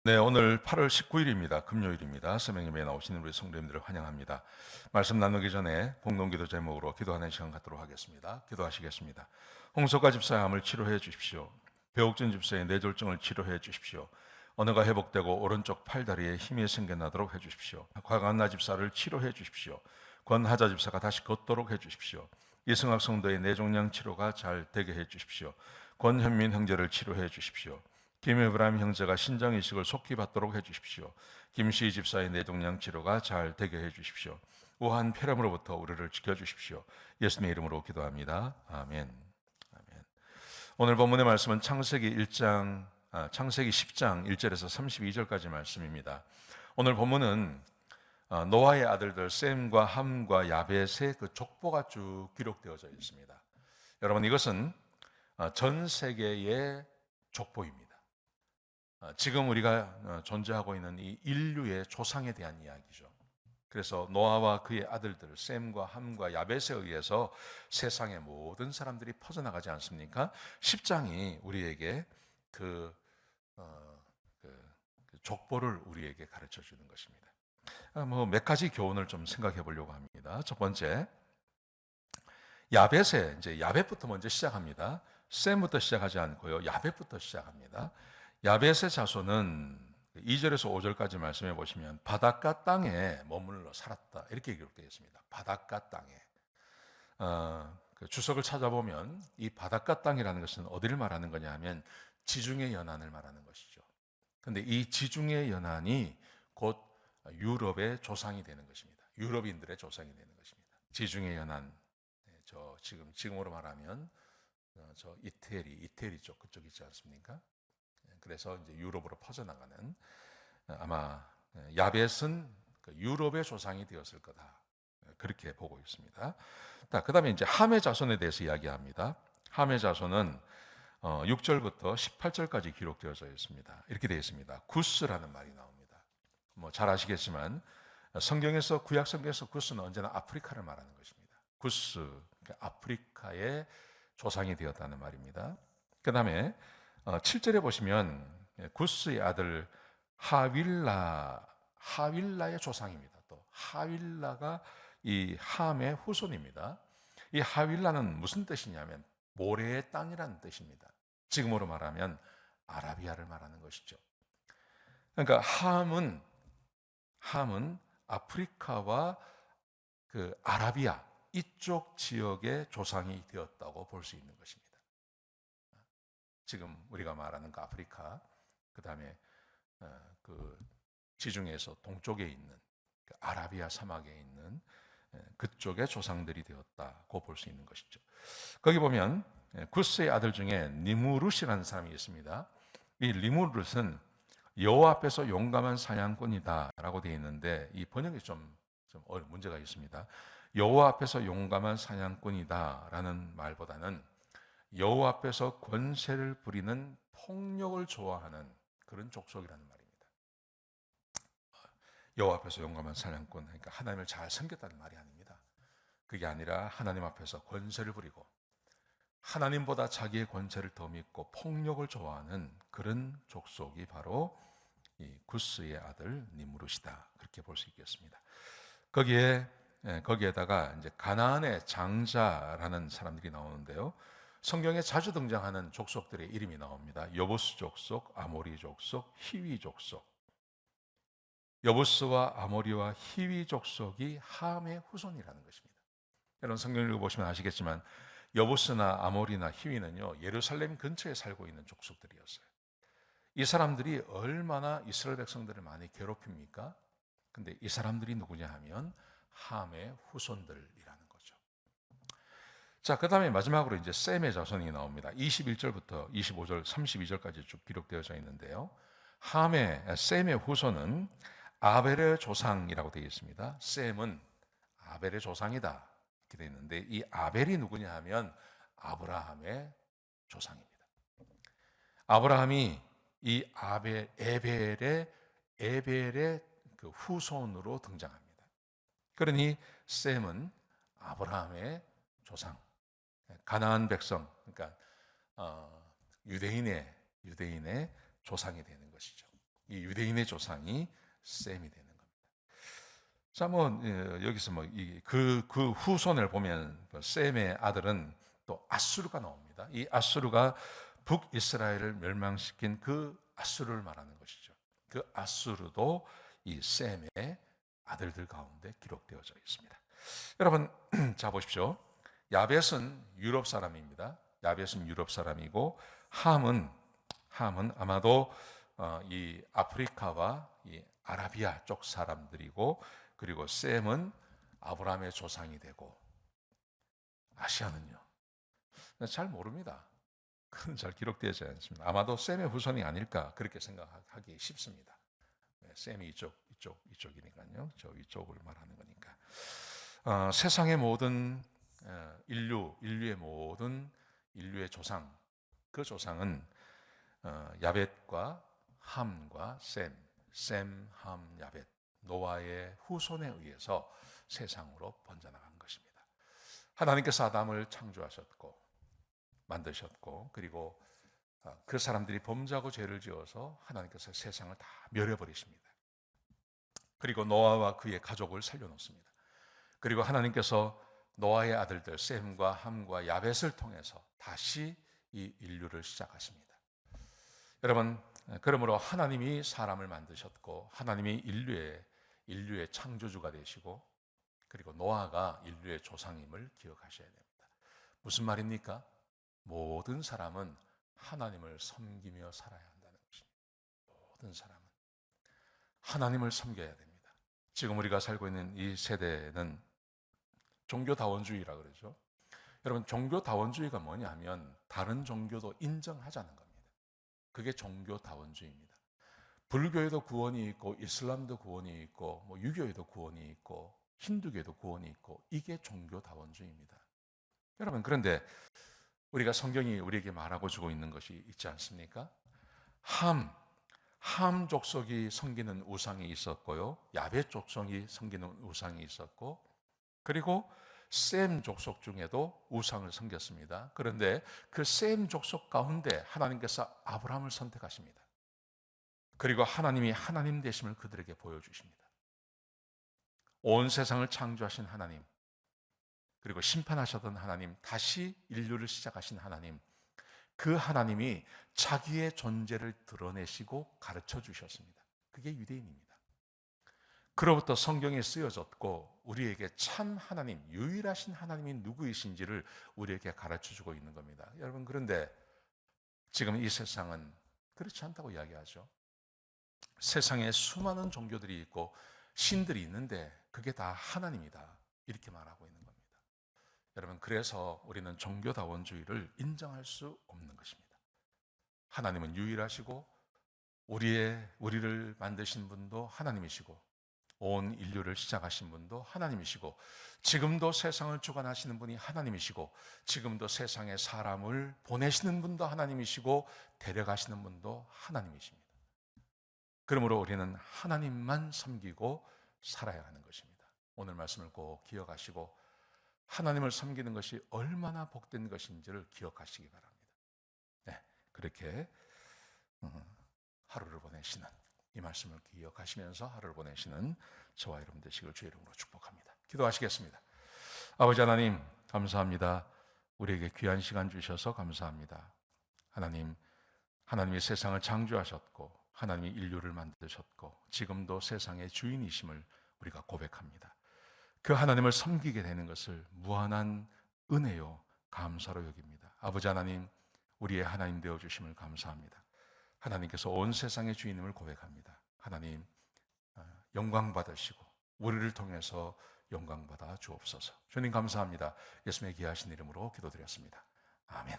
네, 오늘 8월 19일입니다. 금요일입니다. 새벽예배에 나오시는 우리 성도님들을 환영합니다. 말씀 나누기 전에 공동기도 제목으로 기도하는 시간 갖도록 하겠습니다. 기도하시겠습니다. 홍석가 집사의 암을 치료해 주십시오. 배옥준 집사의 뇌졸중을 치료해 주십시오. 언어가 회복되고 오른쪽 팔다리에 힘이 생겨나도록 해 주십시오. 곽한나 집사를 치료해 주십시오. 권하자 집사가 다시 걷도록 해 주십시오. 이승학 성도의 뇌종양 치료가 잘 되게 해 주십시오. 권현민 형제를 치료해 주십시오. 김에브라임 형제가 신장 이식을 속히 받도록 해주십시오. 김시희 집사의 뇌종양 치료가 잘 되게 해주십시오. 우한 폐렴으로부터 우리를 지켜주십시오. 예수님의 이름으로 기도합니다. 아멘. 아멘. 오늘 본문의 말씀은 창세기 10장 1절에서 32절까지 말씀입니다. 오늘 본문은 노아의 아들들 셈과 함과 야벳의 그 족보가 쭉 기록되어져 있습니다. 여러분, 이것은 전 세계의 족보입니다. 지금 우리가 존재하고 있는 이 인류의 조상에 대한 이야기죠. 그래서 노아와 그의 아들들 셈과 함과 야벳에 의해서 세상의 모든 사람들이 퍼져나가지 않습니까? 10장이 우리에게 그 족보를 우리에게 가르쳐 주는 것입니다. 몇 가지 교훈을 좀 생각해 보려고 합니다. 첫 번째, 야벳부터 먼저 시작합니다. 셈부터 시작하지 않고요. 야벳부터 시작합니다. 야벳의 자손은 2절에서 5절까지 말씀해 보시면 바닷가 땅에 머물러 살았다, 이렇게 기록되어 있습니다. 바닷가 땅에. 그 주석을 찾아보면 이 바닷가 땅이라는 것은 어디를 말하는 거냐 하면 지중해 연안을 말하는 것이죠. 근데 이 지중해 연안이 곧 유럽의 조상이 되는 것입니다. 유럽인들의 조상이 되는 것입니다. 지중해 연안, 지금으로 말하면 저 이태리 쪽 그쪽 있지 않습니까? 그래서 이제 유럽으로 퍼져나가는, 아마 야벳은 유럽의 조상이 되었을 거다, 그렇게 보고 있습니다. 그다음에 이제 함의 자손에 대해서 이야기합니다. 함의 자손은 6절부터 18절까지 기록되어져 있습니다. 이렇게 되어 있습니다. 구스라는 말이 나옵니다. 잘 아시겠지만 구약 성경에서 구스는 언제나 아프리카를 말하는 것입니다. 구스, 그러니까 아프리카의 조상이 되었다는 말입니다. 그다음에 7절에 보시면 구스의 아들 하윌라의 조상입니다. 또 하윌라가 이 함의 후손입니다. 이 하윌라는 무슨 뜻이냐면 모래의 땅이라는 뜻입니다. 지금으로 말하면 아라비아를 말하는 것이죠. 그러니까 함은 아프리카와 그 아라비아 이쪽 지역의 조상이 되었다고 볼 수 있는 것입니다. 지금 우리가 말하는 그 아프리카, 그 다음에 그 지중해에서 동쪽에 있는 그 아라비아 사막에 있는 그쪽의 조상들이 되었다고 볼 수 있는 것이죠. 거기 보면 구스의 아들 중에 니무룻이라는 사람이 있습니다. 이 니무룻은 여호와 앞에서 용감한 사냥꾼이다라고 되어 있는데 이 번역이 좀 문제가 있습니다. 여호와 앞에서 용감한 사냥꾼이다라는 말보다는 여호와 앞에서 권세를 부리는 폭력을 좋아하는 그런 족속이라는 말입니다. 여호와 앞에서 용감한 사냥꾼, 그러니까 하나님을 잘 섬겼다는 말이 아닙니다. 그게 아니라 하나님 앞에서 권세를 부리고 하나님보다 자기의 권세를 더 믿고 폭력을 좋아하는 그런 족속이 바로 이 구스의 아들 니므룻이다, 그렇게 볼 수 있겠습니다. 거기에다가 이제 가나안의 장자라는 사람들이 나오는데요. 성경에 자주 등장하는 족속들의 이름이 나옵니다. 여부스 족속, 아모리 족속, 히위 족속. 여부스와 아모리와 히위 족속이 함의 후손이라는 것입니다. 여러분 성경을 읽어보시면 아시겠지만 여부스나 아모리나 히위는요, 예루살렘 근처에 살고 있는 족속들이었어요. 이 사람들이 얼마나 이스라엘 백성들을 많이 괴롭힙니까? 근데 이 사람들이 누구냐 하면 함의 후손들이라는 거죠. 자, 그 다음에 마지막으로 이제 셈의 자손이 나옵니다. 21절부터 25절, 32절까지 쭉 기록되어져 있는데요. 셈의 후손은 아벨의 조상이라고 되어 있습니다. 셈은 아벨의 조상이다, 이렇게 되어 있는데 이 아벨이 누구냐 하면 아브라함의 조상입니다. 아브라함이 이 에벨의 그 후손으로 등장합니다. 그러니 셈은 아브라함의 조상, 가나안 백성, 그러니까 유대인의 조상이 되는 것이죠. 이 유대인의 조상이 셈이 되는 겁니다. 자, 여기서 그 후손을 보면 셈의 아들은 또 아수르가 나옵니다. 이 아수르가 북이스라엘을 멸망시킨 그 아수르를 말하는 것이죠. 그 아수르도 이 셈의 아들들 가운데 기록되어져 있습니다. 여러분, 자 보십시오. 야벳은 유럽 사람입니다. 야벳은 유럽 사람이고 함은 아마도 이 아프리카와 이 아라비아 쪽 사람들이고, 그리고 셈은 아브라함의 조상이 되고, 아시아는요? 잘 모릅니다. 그건 잘 기록되지 않습니다. 아마도 셈의 후손이 아닐까 그렇게 생각하기 쉽습니다. 셈이 이쪽이니까요. 저 위쪽을 말하는 거니까. 세상의 모든 인류의 모든 인류의 조상, 그 조상은 야벳과 함과 셈, 함, 야벳, 노아의 후손에 의해서 세상으로 번져나간 것입니다. 하나님께서 아담을 창조하셨고 만드셨고, 그리고 그 사람들이 범죄하고 죄를 지어서 하나님께서 세상을 다 멸해버리십니다. 그리고 노아와 그의 가족을 살려놓습니다. 그리고 하나님께서 노아의 아들들 셈과 함과 야벳을 통해서 다시 이 인류를 시작하십니다. 여러분, 그러므로 하나님이 사람을 만드셨고, 하나님이 인류의 창조주가 되시고, 그리고 노아가 인류의 조상임을 기억하셔야 됩니다. 무슨 말입니까? 모든 사람은 하나님을 섬기며 살아야 한다는 것입니다. 모든 사람은 하나님을 섬겨야 됩니다. 지금 우리가 살고 있는 이 세대는 종교다원주의라 그러죠. 여러분, 종교다원주의가 뭐냐면 다른 종교도 인정하자는 겁니다. 그게 종교다원주의입니다. 불교에도 구원이 있고, 이슬람도 구원이 있고, 유교에도 구원이 있고, 힌두교에도 구원이 있고, 이게 종교다원주의입니다. 여러분, 그런데 우리가 성경이 우리에게 말하고 주고 있는 것이 있지 않습니까? 함 족속이 섬기는 우상이 있었고요. 야벳 족속이 섬기는 우상이 있었고, 그리고 셈 족속 중에도 우상을 섬겼습니다. 그런데 그 셈 족속 가운데 하나님께서 아브라함을 선택하십니다. 그리고 하나님이 하나님 되심을 그들에게 보여주십니다. 온 세상을 창조하신 하나님, 그리고 심판하셨던 하나님, 다시 인류를 시작하신 하나님, 그 하나님이 자기의 존재를 드러내시고 가르쳐 주셨습니다. 그게 유대인입니다. 그로부터 성경에 쓰여졌고, 우리에게 참 하나님, 유일하신 하나님이 누구이신지를 우리에게 가르쳐 주고 있는 겁니다. 여러분, 그런데 지금 이 세상은 그렇지 않다고 이야기하죠. 세상에 수많은 종교들이 있고 신들이 있는데 그게 다 하나님이다, 이렇게 말하고 있는 겁니다. 여러분, 그래서 우리는 종교다원주의를 인정할 수 없는 것입니다. 하나님은 유일하시고, 우리를 만드신 분도 하나님이시고, 온 인류를 시작하신 분도 하나님이시고, 지금도 세상을 주관하시는 분이 하나님이시고, 지금도 세상에 사람을 보내시는 분도 하나님이시고, 데려가시는 분도 하나님이십니다. 그러므로 우리는 하나님만 섬기고 살아야 하는 것입니다. 오늘 말씀을 꼭 기억하시고 하나님을 섬기는 것이 얼마나 복된 것인지를 기억하시기 바랍니다. 네, 그렇게 하루를 보내시는, 이 말씀을 기억하시면서 하루를 보내시는 저와 여러분 되시길 주의 이름으로 축복합니다. 기도하시겠습니다. 아버지 하나님, 감사합니다. 우리에게 귀한 시간 주셔서 감사합니다. 하나님이 세상을 창조하셨고, 하나님이 인류를 만드셨고, 지금도 세상의 주인이심을 우리가 고백합니다. 그 하나님을 섬기게 되는 것을 무한한 은혜요 감사로 여깁니다. 아버지 하나님, 우리의 하나님 되어주심을 감사합니다. 하나님께서 온 세상의 주인임을 고백합니다. 하나님, 영광 받으시고 우리를 통해서 영광 받아 주옵소서. 주님 감사합니다. 예수님의 귀하신 이름으로 기도드렸습니다. 아멘.